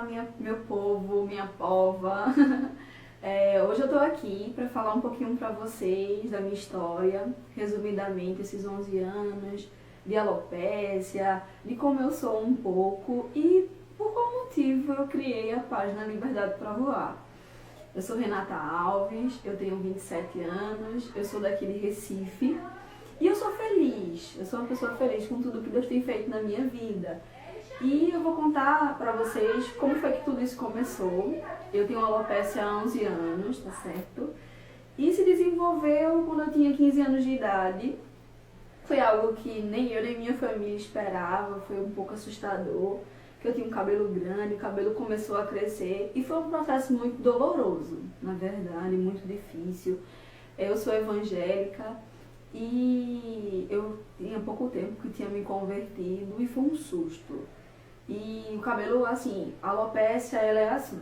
meu povo, minha pova. Hoje eu tô aqui para falar um pouquinho para vocês da minha história, resumidamente esses 11 anos, de alopécia, de como eu sou um pouco e por qual motivo eu criei a página Liberdade para Voar. Eu sou Renata Alves, eu tenho 27 anos, eu sou daqui de Recife e eu sou feliz, eu sou uma pessoa feliz com tudo que Deus tem feito na minha vida. E eu vou contar pra vocês como foi que tudo isso começou. Eu tenho alopécia há 11 anos, tá certo? E se desenvolveu quando eu tinha 15 anos de idade. Foi algo que nem eu nem minha família esperava, foi um pouco assustador. Porque eu tinha um cabelo grande, o cabelo começou a crescer e foi um processo muito doloroso, na verdade, muito difícil. Eu sou evangélica e eu tinha pouco tempo que tinha me convertido e foi um susto. E o cabelo, assim, a alopécia, ela é assim,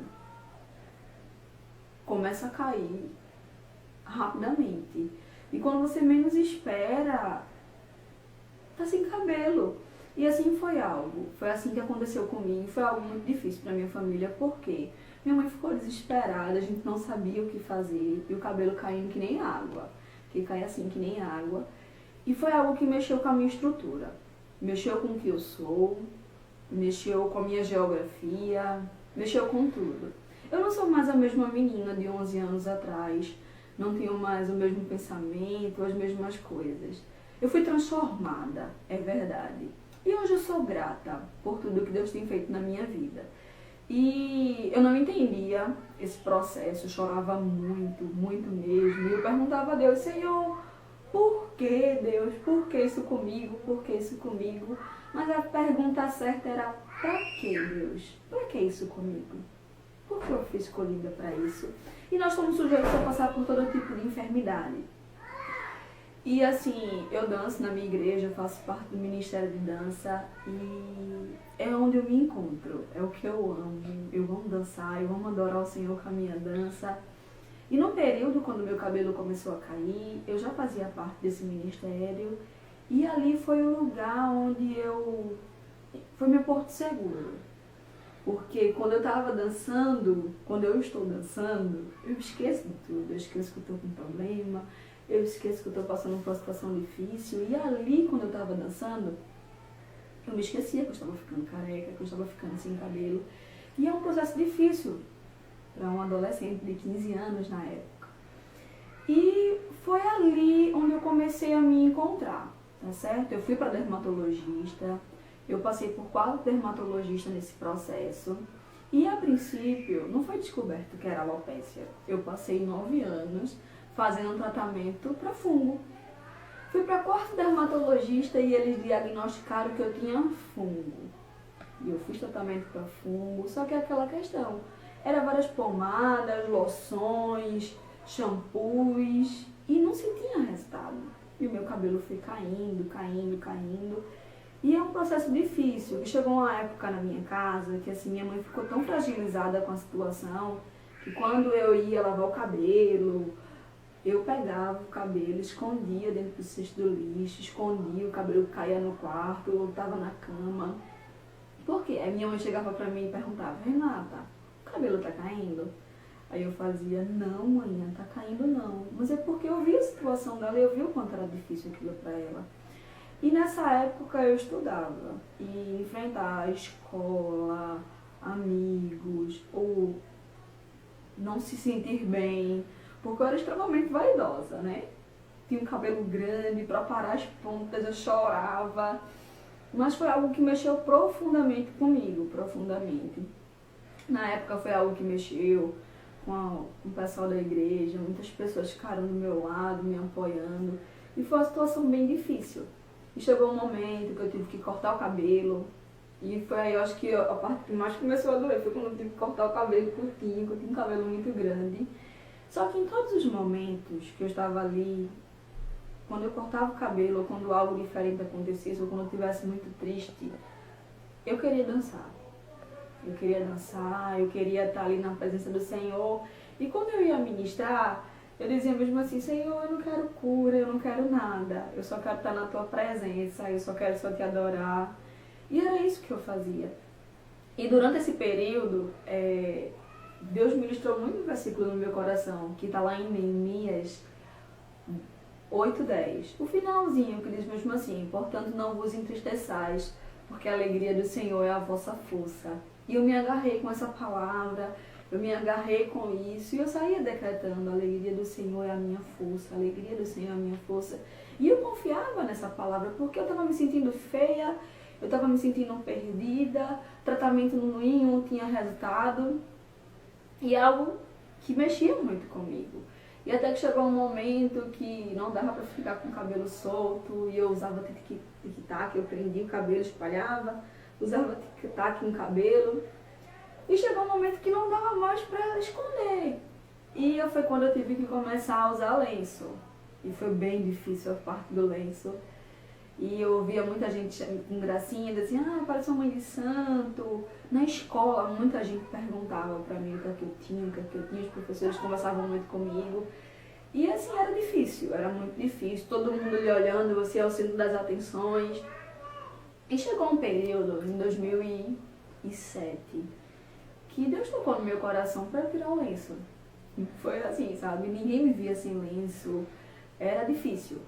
começa a cair rapidamente. E quando você menos espera, tá sem cabelo. E assim foi assim que aconteceu comigo. Foi algo muito difícil pra minha família, porque minha mãe ficou desesperada, a gente não sabia o que fazer, e o cabelo caindo que nem água, que cai assim que nem água. E foi algo que mexeu com a minha estrutura, mexeu com o que eu sou, mexeu com a minha geografia, mexeu com tudo. Eu não sou mais a mesma menina de 11 anos atrás, não tenho mais o mesmo pensamento, as mesmas coisas. Eu fui transformada, é verdade. E hoje eu sou grata por tudo que Deus tem feito na minha vida. E eu não entendia esse processo, eu chorava muito, muito mesmo. E eu perguntava a Deus, Senhor, por que Deus? Por que isso comigo? Por que isso comigo? Mas a pergunta certa era, pra que Deus? Pra que isso comigo? Por que eu fui escolhida para isso? E nós somos sujeitos a passar por todo tipo de enfermidade. E assim, eu danço na minha igreja, faço parte do Ministério de Dança e é onde eu me encontro, é o que eu amo. Eu amo dançar, eu amo adorar o Senhor com a minha dança. E no período quando meu cabelo começou a cair, eu já fazia parte desse ministério e ali foi o lugar onde foi meu porto seguro. Porque quando eu estava dançando, quando eu estou dançando, eu esqueço de tudo, eu esqueço que eu estou com problema, eu esqueço que eu estou passando por uma situação difícil. E ali, quando eu estava dançando, eu me esquecia que eu estava ficando careca, que eu estava ficando sem cabelo. E é um processo difícil para um adolescente de 15 anos na época. E foi ali onde eu comecei a me encontrar, tá certo? Eu fui para dermatologista, eu passei por 4 dermatologistas nesse processo. E a princípio, não foi descoberto que era alopécia. Eu passei 9 anos fazendo um tratamento para fungo. Fui para 4 dermatologista e eles diagnosticaram que eu tinha fungo. E eu fiz tratamento para fungo, só que é aquela questão. Era várias pomadas, loções, shampoos e não sentia resultado. E o meu cabelo foi caindo, caindo, caindo. E é um processo difícil. E chegou uma época na minha casa que assim, minha mãe ficou tão fragilizada com a situação que quando eu ia lavar o cabelo, eu pegava o cabelo, escondia dentro do cesto do lixo, escondia, o cabelo caía no quarto, eu estava na cama. Por quê? Aí minha mãe chegava pra mim e perguntava, Renata, o cabelo tá caindo? Aí eu fazia, não mãe, não tá caindo não. Mas é porque eu vi a situação dela e eu vi o quanto era difícil aquilo pra ela. E nessa época eu estudava e enfrentar a escola, amigos, ou não se sentir bem, porque eu era extremamente vaidosa, né? Tinha um cabelo grande, para parar as pontas eu chorava, mas foi algo que mexeu profundamente comigo, profundamente. Na época foi algo que mexeu com o pessoal da igreja, muitas pessoas ficaram do meu lado, me apoiando, e foi uma situação bem difícil. E chegou um momento que eu tive que cortar o cabelo. E foi aí, eu acho que a parte que mais começou a doer foi quando eu tive que cortar o cabelo curtinho, que eu tinha um cabelo muito grande. Só que em todos os momentos que eu estava ali, quando eu cortava o cabelo, ou quando algo diferente acontecesse, ou quando eu estivesse muito triste, eu queria dançar. Eu queria dançar, eu queria estar ali na presença do Senhor. E quando eu ia ministrar, eu dizia mesmo assim, Senhor, eu não quero cura, eu não quero nada. Eu só quero estar na tua presença, eu só quero só te adorar. E era isso que eu fazia. E durante esse período, Deus ministrou muito um versículo no meu coração, que está lá em Neemias 8:10. O finalzinho, que diz mesmo assim: portanto, não vos entristeçais, porque a alegria do Senhor é a vossa força. E eu me agarrei com essa palavra, eu me agarrei com isso, e eu saía decretando: a alegria do Senhor é a minha força, a alegria do Senhor é a minha força. E eu confiava nessa palavra, porque eu estava me sentindo feia, eu estava me sentindo perdida, tratamento nenhum tinha resultado, e algo que mexia muito comigo. E até que chegou um momento que não dava para ficar com o cabelo solto, e eu usava tic-tac, eu prendia o cabelo, espalhava, usava tic-tac no cabelo. E chegou um momento que não dava mais para esconder. E foi quando eu tive que começar a usar lenço. E foi bem difícil a parte do lenço. E eu ouvia muita gente com gracinha, dizia: parece uma mãe de santo. Na escola, muita gente perguntava pra mim o que é que eu tinha, os professores conversavam muito comigo. E assim, era difícil, era muito difícil, todo mundo lhe olhando, você é o centro das atenções. E chegou um período, em 2007, que Deus tocou no meu coração para eu tirar o lenço. Foi assim, sabe? Ninguém me via sem lenço. Era difícil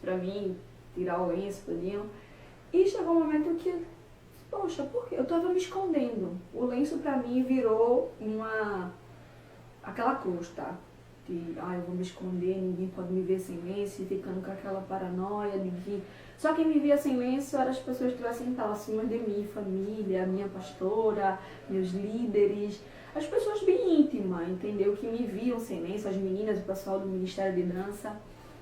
pra mim tirar o lenço, todinho. E chegou um momento que, poxa, por quê? Eu tava me escondendo. O lenço pra mim virou aquela costa de, eu vou me esconder, ninguém pode me ver sem lenço, e ficando com aquela paranoia de que só quem me via sem lenço eram as pessoas que estivessem próximas de mim, família, minha pastora, meus líderes, as pessoas bem íntimas, entendeu? Que me viam sem lenço, as meninas, o pessoal do Ministério de Dança.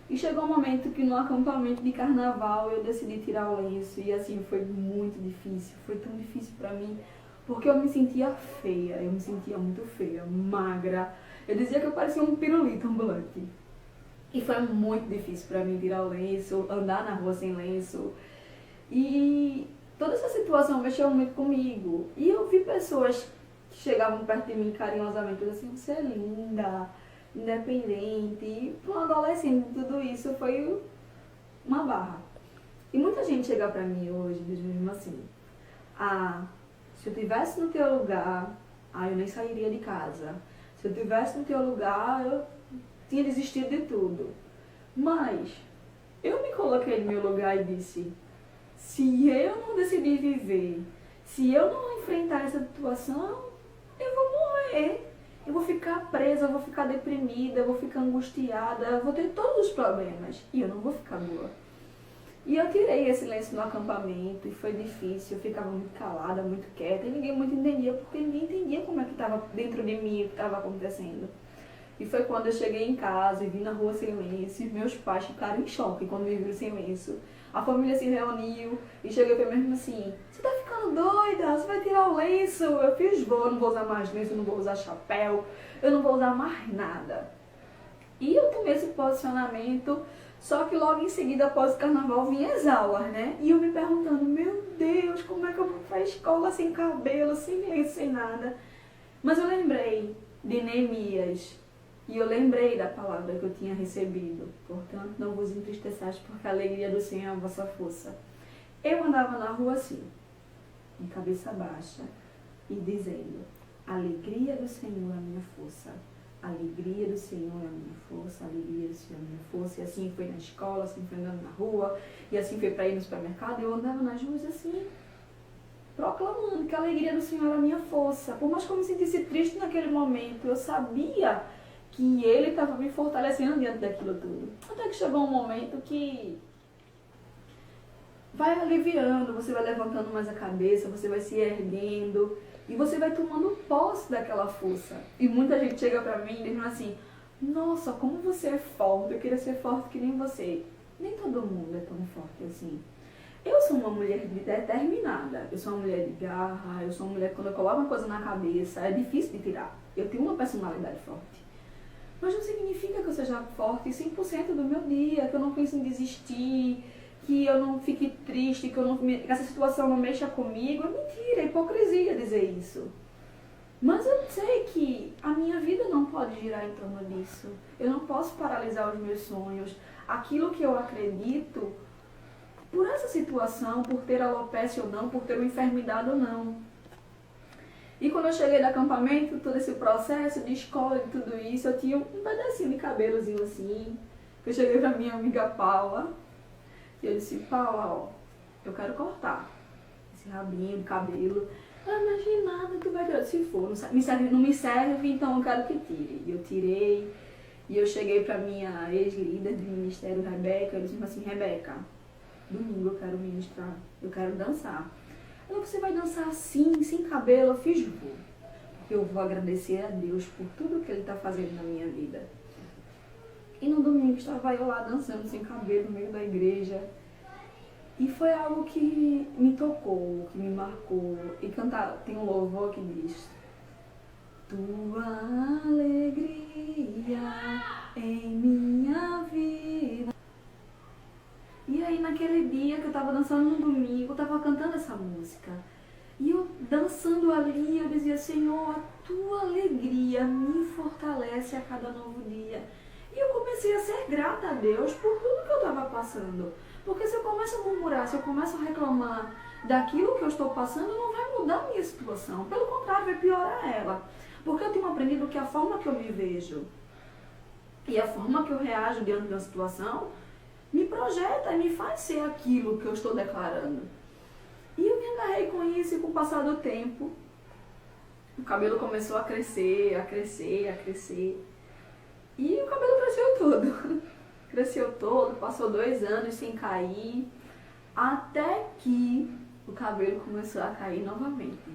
E chegou um momento que no acampamento de carnaval eu decidi tirar o lenço, e assim foi muito difícil, foi tão difícil pra mim, porque eu me sentia feia, eu me sentia muito feia, magra, eu dizia que eu parecia um pirulito ambulante. E foi muito difícil pra mim tirar o lenço, andar na rua sem lenço, e toda essa situação mexeu muito comigo. E eu vi pessoas que chegavam perto de mim carinhosamente, eu assim: você é linda, independente. E para um adolescente tudo isso foi uma barra. E muita gente chega pra mim hoje diz mesmo assim: se eu estivesse no teu lugar, eu nem sairia de casa. Se eu estivesse no teu lugar, eu tinha desistido de tudo. Mas eu me coloquei no meu lugar e disse: se eu não decidir viver, se eu não enfrentar essa situação, eu vou morrer. Eu vou ficar presa, eu vou ficar deprimida, eu vou ficar angustiada, eu vou ter todos os problemas e eu não vou ficar boa. E eu tirei esse lenço no acampamento e foi difícil, eu ficava muito calada, muito quieta, e ninguém muito entendia, porque ninguém entendia como é que estava dentro de mim, o que estava acontecendo. E foi quando eu cheguei em casa e vim na rua sem lenço, e meus pais ficaram em choque quando me viram sem lenço. A família se reuniu e chegou pra mim mesmo assim: você tá ficando doida? Você vai tirar o lenço? Eu fiz: eu não vou usar mais lenço, eu não vou usar chapéu, eu não vou usar mais nada. E eu tomei esse posicionamento, só que logo em seguida, após o carnaval, vinha as aulas, né? E eu me perguntando: meu Deus, como é que eu vou pra escola sem cabelo, sem lenço, sem nada? Mas eu lembrei de Neemias. E eu lembrei da palavra que eu tinha recebido: portanto, não vos entristeçais, porque a alegria do Senhor é a vossa força. Eu andava na rua assim, de cabeça baixa, e dizendo: a alegria do Senhor é a minha força. A alegria do Senhor é a minha força, a alegria do Senhor é a minha força. E assim foi na escola, assim foi andando na rua, e assim foi para ir no supermercado. Eu andava nas ruas assim, proclamando que a alegria do Senhor era a minha força. Por mais que eu me sentisse triste naquele momento, eu sabia que Ele estava me fortalecendo diante daquilo tudo. Até que chegou um momento que vai aliviando, você vai levantando mais a cabeça, você vai se erguendo e você vai tomando posse daquela força. E muita gente chega pra mim e diz assim: nossa, como você é forte, eu queria ser forte que nem você. Nem todo mundo é tão forte assim. Eu sou uma mulher determinada, eu sou uma mulher de garra, eu sou uma mulher que quando eu coloco uma coisa na cabeça é difícil de tirar. Eu tenho uma personalidade forte. Mas não significa que eu seja forte 100% do meu dia, que eu não pense em desistir, que eu não fique triste, que essa situação não mexa comigo. É mentira, é hipocrisia dizer isso. Mas eu sei que a minha vida não pode girar em torno disso. Eu não posso paralisar os meus sonhos, aquilo que eu acredito, por essa situação, por ter alopecia ou não, por ter uma enfermidade ou não. E quando eu cheguei no acampamento, todo esse processo de escola e tudo isso, eu tinha um pedacinho de cabelozinho assim. Eu cheguei pra minha amiga Paula e eu disse, Paula, ó, eu quero cortar esse rabinho de cabelo. Ela, imagina nada, tu vai tirar. Se for, não me serve, então eu quero que tire. E eu tirei. E eu cheguei pra minha ex-líder do ministério, Rebeca, eu disse assim, Rebeca, domingo eu quero ministrar, eu quero dançar. Ela, você vai dançar assim, sem cabelo? Eu fiz, vou. Porque eu vou agradecer a Deus por tudo que Ele está fazendo na minha vida. E no domingo estava eu lá dançando sem cabelo no meio da igreja. E foi algo que me tocou, que me marcou. E cantar, tem um louvor que diz, tua alegria em minha vida. E aí naquele dia que eu tava dançando no domingo, eu tava cantando essa música. E eu dançando ali, eu dizia, Senhor, a tua alegria me fortalece a cada novo dia. E eu comecei a ser grata a Deus por tudo que eu tava passando. Porque se eu começo a murmurar, se eu começo a reclamar daquilo que eu estou passando, não vai mudar a minha situação. Pelo contrário, vai piorar ela. Porque eu tenho aprendido que a forma que eu me vejo e a forma que eu reajo diante da situação me projeta e me faz ser aquilo que eu estou declarando. E eu me agarrei com isso e com o passar do tempo, o cabelo começou a crescer, a crescer, a crescer. E o cabelo cresceu todo. Cresceu todo, passou 2 anos sem cair, até que o cabelo começou a cair novamente.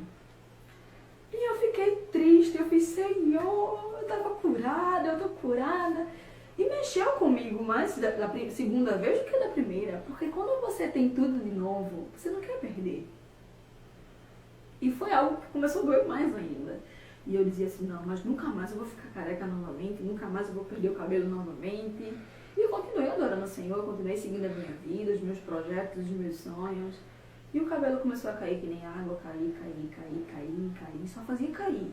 E eu fiquei triste, eu fiz, Senhor, eu estava curada, eu estou curada. E mexeu comigo mais da segunda vez do que da primeira. Porque quando você tem tudo de novo, você não quer perder. E foi algo que começou a doer mais ainda. E eu dizia assim, não, mas nunca mais eu vou ficar careca novamente, nunca mais eu vou perder o cabelo novamente. E eu continuei adorando o Senhor, eu continuei seguindo a minha vida, os meus projetos, os meus sonhos. E o cabelo começou a cair que nem água, cair, só fazia cair.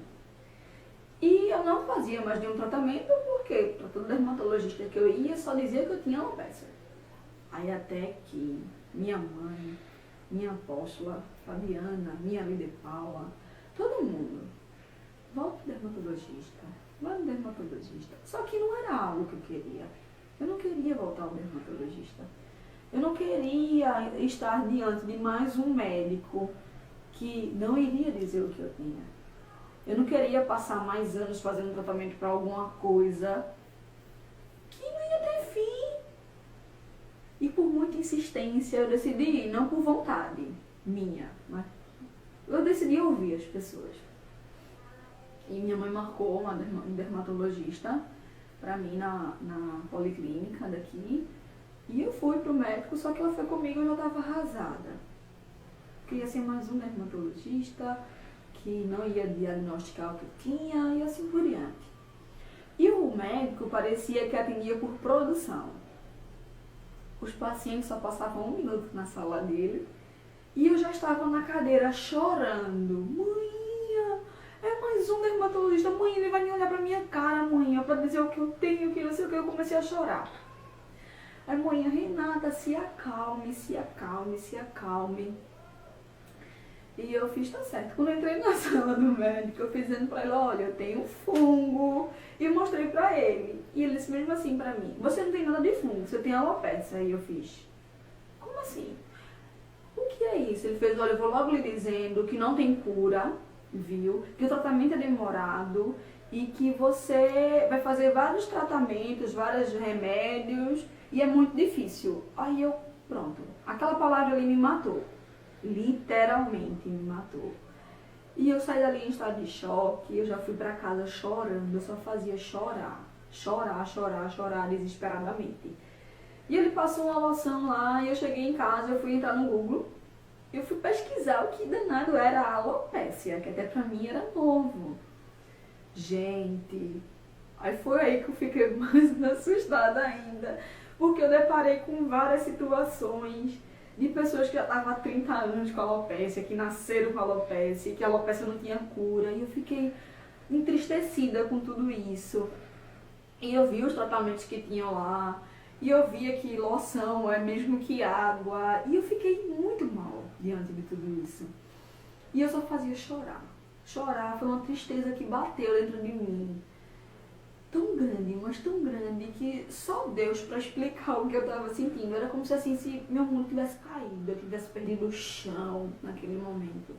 E eu não fazia mais nenhum tratamento, porque para todo dermatologista que eu ia, só dizia que eu tinha alopecia. Aí até que minha mãe, minha apóstola, Fabiana, minha líder Paula, todo mundo, volta ao dermatologista, vai no dermatologista. Só que não era algo que eu queria. Eu não queria voltar ao dermatologista. Eu não queria estar diante de mais um médico que não iria dizer o que eu tinha. Eu não queria passar mais anos fazendo tratamento para alguma coisa que não ia ter fim. E por muita insistência eu decidi ir, não por vontade minha, mas eu decidi ouvir as pessoas. E minha mãe marcou uma dermatologista para mim na policlínica daqui. E eu fui pro médico, só que ela foi comigo e eu já estava arrasada. Queria ser mais um dermatologista que não ia diagnosticar o que eu tinha e assim por diante. E o médico parecia que atendia por produção. Os pacientes só passavam 1 minuto na sala dele e eu já estava na cadeira chorando. Mãe, é mais um dermatologista. Mãe, ele vai me olhar pra minha cara, mãe, pra dizer o que eu tenho, que não sei o que. Eu comecei a chorar. Aí, mãe, Renata, se acalme, se acalme, se acalme. E eu fiz, tá certo. Quando eu entrei na sala do médico, eu fiz dizendo pra ele, olha, eu tenho fungo. E eu mostrei pra ele. E ele disse mesmo assim pra mim, você não tem nada de fungo, você tem alopecia. Aí eu fiz, como assim? O que é isso? Ele fez, olha, eu vou logo lhe dizendo que não tem cura, viu? Que o tratamento é demorado e que você vai fazer vários tratamentos, vários remédios e é muito difícil. Aí eu, pronto. Aquela palavra ali me matou. Literalmente me matou. E eu saí dali em estado de choque, eu já fui pra casa chorando, eu só fazia chorar, desesperadamente. E ele passou uma loção lá, e eu cheguei em casa, eu fui entrar no Google, eu fui pesquisar o que danado era a alopecia, que até pra mim era novo. Gente, aí foi aí que eu fiquei mais assustada ainda, porque eu deparei com várias situações de pessoas que já estavam há 30 anos com alopecia, que nasceram com alopecia, que a alopecia não tinha cura. E eu fiquei entristecida com tudo isso. E eu vi os tratamentos que tinham lá. E eu via que loção é mesmo que água. E eu fiquei muito mal diante de tudo isso. E eu só fazia chorar. chorar, foi uma tristeza que bateu dentro de mim. Tão grande, mas tão grande, que só Deus para explicar o que eu estava sentindo. Era como se assim, se meu mundo tivesse caído, eu tivesse perdido o chão naquele momento.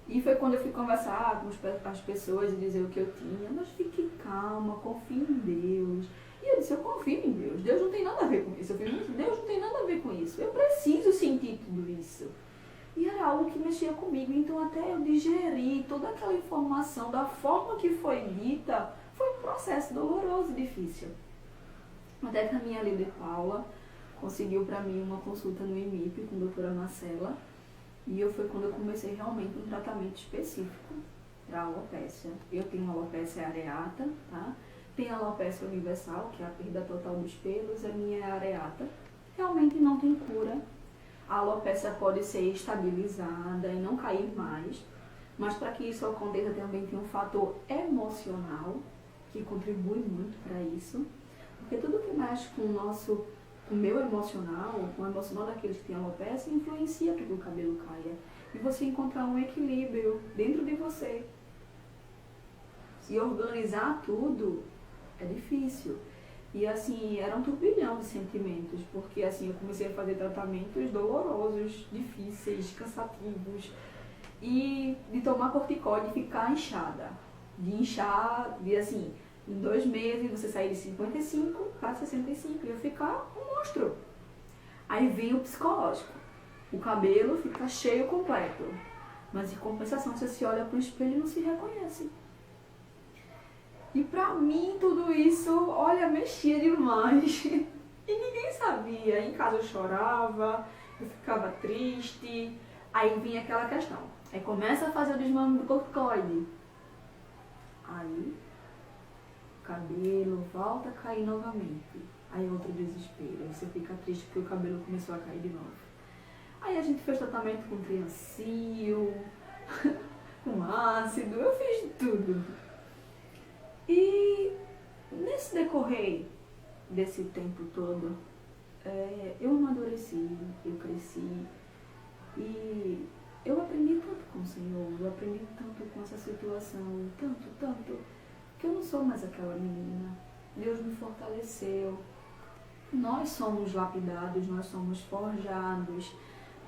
E foi quando eu fui conversar com as pessoas e dizer o que eu tinha. Mas fique calma, confie em Deus. E eu disse, eu confio em Deus. Deus não tem nada a ver com isso. Eu falei, Deus não tem nada a ver com isso. Eu preciso sentir tudo isso. E era algo que mexia comigo. Então até eu digerir toda aquela informação da forma que foi dita, foi um processo doloroso e difícil. Até que a minha líder Paula conseguiu para mim uma consulta no IMIP com a doutora Marcela. E foi quando eu comecei realmente um tratamento específico para alopecia. Eu tenho alopecia areata, tá? Tem a alopecia universal, que é a perda total dos pelos, a minha é areata. Realmente não tem cura. A alopecia pode ser estabilizada e não cair mais, mas para que isso aconteça também tem um fator emocional, que contribui muito para isso. Porque tudo que mexe com o meu emocional, com o emocional daqueles que têm alopecia, influencia para que o cabelo caia. E você encontrar um equilíbrio dentro de você. Se organizar tudo é difícil. E assim, era um turbilhão de sentimentos, porque assim, eu comecei a fazer tratamentos dolorosos, difíceis, cansativos, e de tomar corticóide e ficar inchada. De inchar, de assim, em 2 meses você sair de 55 para 65 e eu ficar um monstro. Aí vem o psicológico. O cabelo fica cheio completo. Mas em compensação você se olha para o espelho e não se reconhece. E pra mim tudo isso, olha, mexia demais. E ninguém sabia. Em casa eu chorava, eu ficava triste. Aí vinha aquela questão. Aí começa a fazer o desmame do corticoide. Aí o cabelo volta a cair novamente. Aí outro desespero. Aí você fica triste porque o cabelo começou a cair de novo. Aí a gente fez tratamento com triancil, com ácido, eu fiz de tudo. E nesse decorrer desse tempo todo, eu amadureci, eu cresci e eu aprendi tanto com o Senhor, eu aprendi tanto com essa situação, tanto, que eu não sou mais aquela menina. Deus me fortaleceu. Nós somos lapidados, nós somos forjados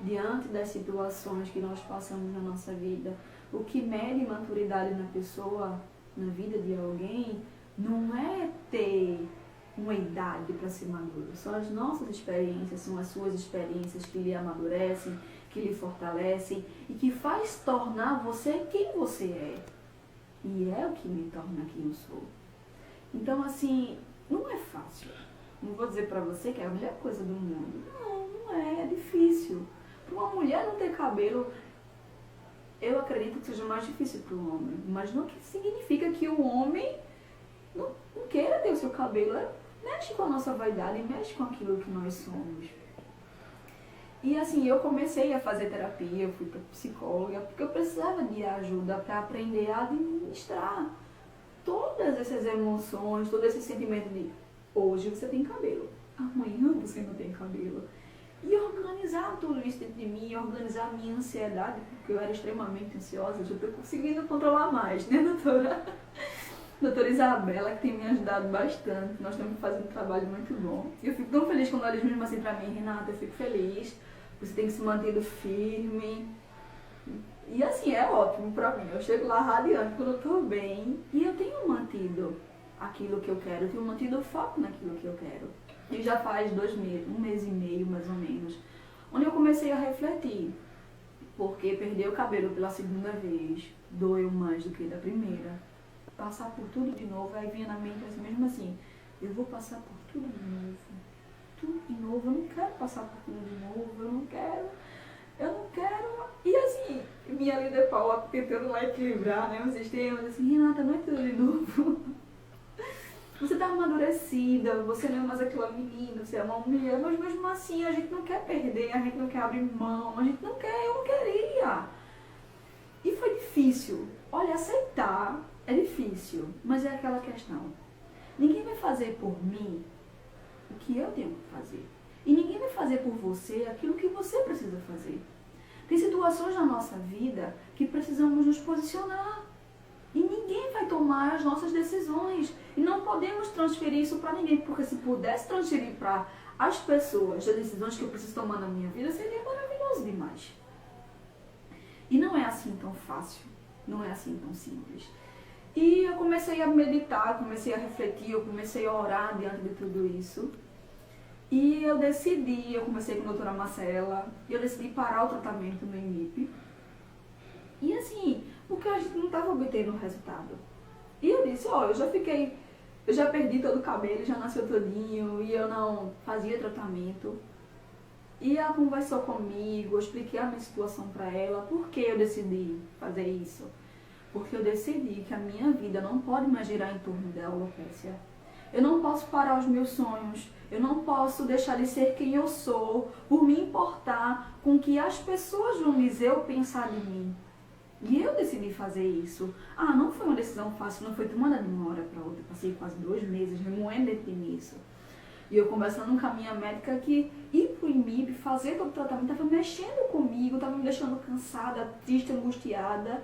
diante das situações que nós passamos na nossa vida. O que mede maturidade na pessoa, na vida de alguém, não é ter uma idade para ser maduro. São as nossas experiências, são as suas experiências que lhe amadurecem, que lhe fortalecem e que faz tornar você quem você é. E é o que me torna quem eu sou. Então, assim, não é fácil. Não vou dizer para você que é a melhor coisa do mundo. Não é difícil. Para uma mulher não ter cabelo, eu acredito que seja mais difícil para o homem. Mas não significa que o homem não queira ter o seu cabelo. Mexe com a nossa vaidade, mexe com aquilo que nós somos. E assim, eu comecei a fazer terapia, eu fui para psicóloga, porque eu precisava de ajuda para aprender a administrar todas essas emoções, todo esse sentimento de hoje você tem cabelo, amanhã você não tem cabelo. E organizar tudo isso dentro de mim, organizar a minha ansiedade, porque eu era extremamente ansiosa, eu já estou conseguindo controlar mais, né, doutora? Doutora Isabela, que tem me ajudado bastante, nós estamos fazendo um trabalho muito bom. Eu fico tão feliz quando eles me dizem assim pra mim, Renata, eu fico feliz, você tem que se manter firme. E assim, é ótimo pra mim, eu chego lá radiante quando eu tô bem, e eu tenho mantido aquilo que eu quero, eu tenho mantido o foco naquilo que eu quero. E já faz 2 meses, 1 mês e meio mais ou menos, onde eu comecei a refletir, porque perder o cabelo pela segunda vez doeu mais do que da primeira. Passar por tudo de novo, aí vinha na mente mesmo assim, eu vou passar por tudo de novo, eu não quero passar por tudo de novo, eu não quero. E assim, minha líder Paula tentando lá equilibrar, né, os sistemas, assim, Renata, não é tudo de novo. Você tá amadurecida, você não é mais aquela menina, você é uma mulher, mas mesmo assim a gente não quer perder, a gente não quer abrir mão, eu não queria. E foi difícil. Olha, aceitar é difícil, mas é aquela questão. Ninguém vai fazer por mim o que eu tenho que fazer. E ninguém vai fazer por você aquilo que você precisa fazer. Tem situações na nossa vida que precisamos nos posicionar. E ninguém vai tomar as nossas decisões. E não podemos transferir isso para ninguém, porque se pudesse transferir para as pessoas as decisões que eu preciso tomar na minha vida, seria maravilhoso demais. E não é assim tão fácil, não é assim tão simples. E eu comecei a meditar, comecei a refletir, eu comecei a orar diante de tudo isso. E eu comecei com a doutora Marcela, eu decidi parar o tratamento no IMIP. E assim, porque a gente não estava obtendo resultado. E eu disse, eu já perdi todo o cabelo, já nasceu todinho, e eu não fazia tratamento. E ela conversou comigo, eu expliquei a minha situação para ela, por que eu decidi fazer isso. Porque eu decidi que a minha vida não pode mais girar em torno da alopécia. Eu não posso parar os meus sonhos, eu não posso deixar de ser quem eu sou, por me importar com o que as pessoas vão dizer ou pensar de mim. E eu decidi fazer isso. Não foi uma decisão fácil, não foi tomada de uma hora para outra. Eu passei quase 2 meses remoendo dentro de mim isso. E eu conversando com a minha médica que ir pro IMIP, fazer todo o tratamento, estava mexendo comigo, estava me deixando cansada, triste, angustiada.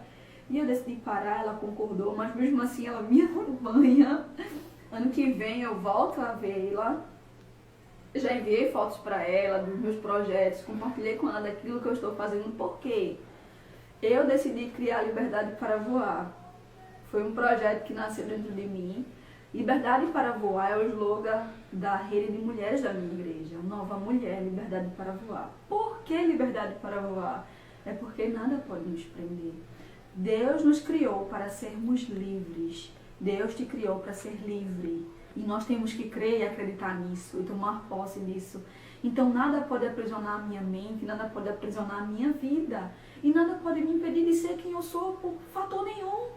E eu decidi parar, ela concordou, mas mesmo assim ela me acompanha. Ano que vem eu volto a vê-la. Já enviei fotos para ela dos meus projetos, compartilhei com ela daquilo que eu estou fazendo, porque eu decidi criar Liberdade para Voar. Foi um projeto que nasceu dentro de mim. Liberdade para Voar é o slogan da rede de mulheres da minha igreja. Nova mulher, liberdade para voar. Por que liberdade para voar? É porque nada pode nos prender. Deus nos criou para sermos livres. Deus te criou para ser livre. E nós temos que crer e acreditar nisso e tomar posse disso. Então nada pode aprisionar a minha mente, nada pode aprisionar a minha vida. E nada pode me impedir de ser quem eu sou por fator nenhum.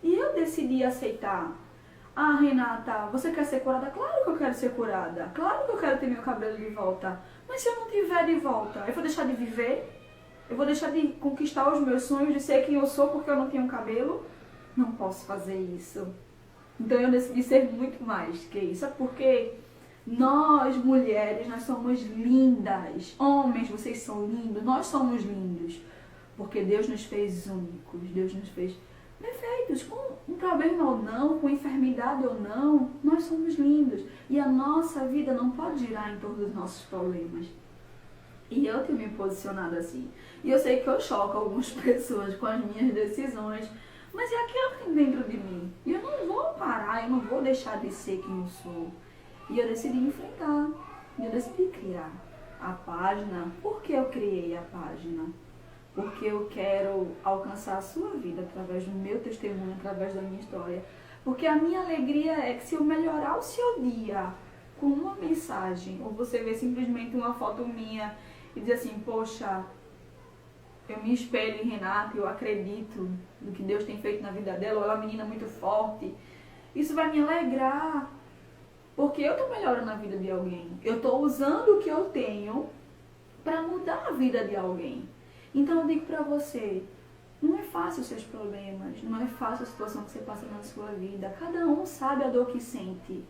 E eu decidi aceitar. Renata, você quer ser curada? Claro que eu quero ser curada. Claro que eu quero ter meu cabelo de volta. Mas se eu não tiver de volta, eu vou deixar de viver? Eu vou deixar de conquistar os meus sonhos, de ser quem eu sou porque eu não tenho cabelo? Não posso fazer isso. Então eu decidi ser muito mais que isso. É porque nós, mulheres, nós somos lindas. Homens, vocês são lindos. Nós somos lindos. Porque Deus nos fez únicos. Deus nos fez perfeitos. Com um problema ou não, com enfermidade ou não, nós somos lindos. E a nossa vida não pode girar em torno dos nossos problemas. E eu tenho me posicionado assim. E eu sei que eu choco algumas pessoas com as minhas decisões. Mas é aquilo que tem dentro de mim. E eu não vou parar, eu não vou deixar de ser quem eu sou. E eu decidi enfrentar. E eu decidi criar a página. Por que eu criei a página? Porque eu quero alcançar a sua vida através do meu testemunho, através da minha história. Porque a minha alegria é que se eu melhorar o seu dia com uma mensagem, ou você ver simplesmente uma foto minha e dizer assim, poxa, eu me espelho em Renata, eu acredito no que Deus tem feito na vida dela, ou ela é uma menina muito forte. Isso vai me alegrar, porque eu estou melhorando a vida de alguém. Eu estou usando o que eu tenho para mudar a vida de alguém. Então eu digo para você, não é fácil os seus problemas, não é fácil a situação que você passa na sua vida. Cada um sabe a dor que sente,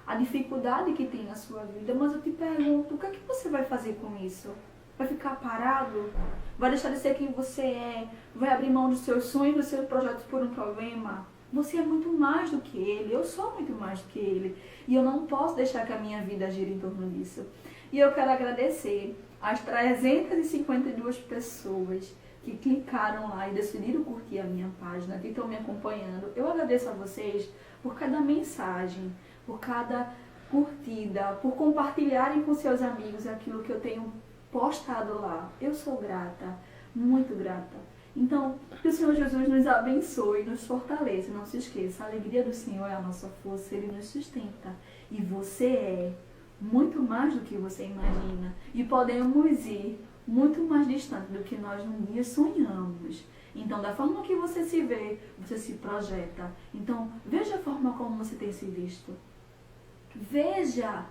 a dificuldade que tem na sua vida, mas eu te pergunto, o que é que você vai fazer com isso? Vai ficar parado? Vai deixar de ser quem você é? Vai abrir mão dos seus sonhos, dos seus projetos por um problema? Você é muito mais do que ele, eu sou muito mais do que ele. E eu não posso deixar que a minha vida gire em torno disso. E eu quero agradecer às 352 pessoas que clicaram lá e decidiram curtir a minha página, que estão me acompanhando. Eu agradeço a vocês por cada mensagem, por cada curtida, por compartilharem com seus amigos aquilo que eu tenho postado lá. Eu sou grata, muito grata. Então, que o Senhor Jesus nos abençoe, nos fortaleça. Não se esqueça, a alegria do Senhor é a nossa força, Ele nos sustenta. E você é muito mais do que você imagina. E podemos ir muito mais distante do que nós um dia sonhamos. Então, da forma que você se vê, você se projeta. Então, veja a forma como você tem se visto. Veja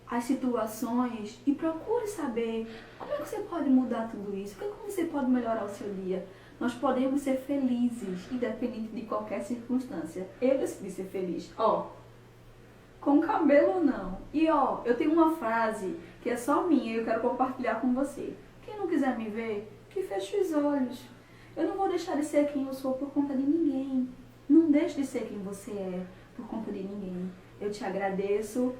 as situações e procure saber como é que você pode mudar tudo isso, como você pode melhorar o seu dia. Nós podemos ser felizes, independente de qualquer circunstância. Eu decidi ser feliz, com cabelo ou não. E eu tenho uma frase que é só minha e eu quero compartilhar com você. Quem não quiser me ver, que feche os olhos. Eu não vou deixar de ser quem eu sou por conta de ninguém. Não deixe de ser quem você é por conta de ninguém. Eu te agradeço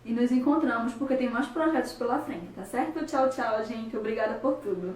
e nos encontramos porque tem mais projetos pela frente, tá certo? Tchau, tchau, gente. Obrigada por tudo.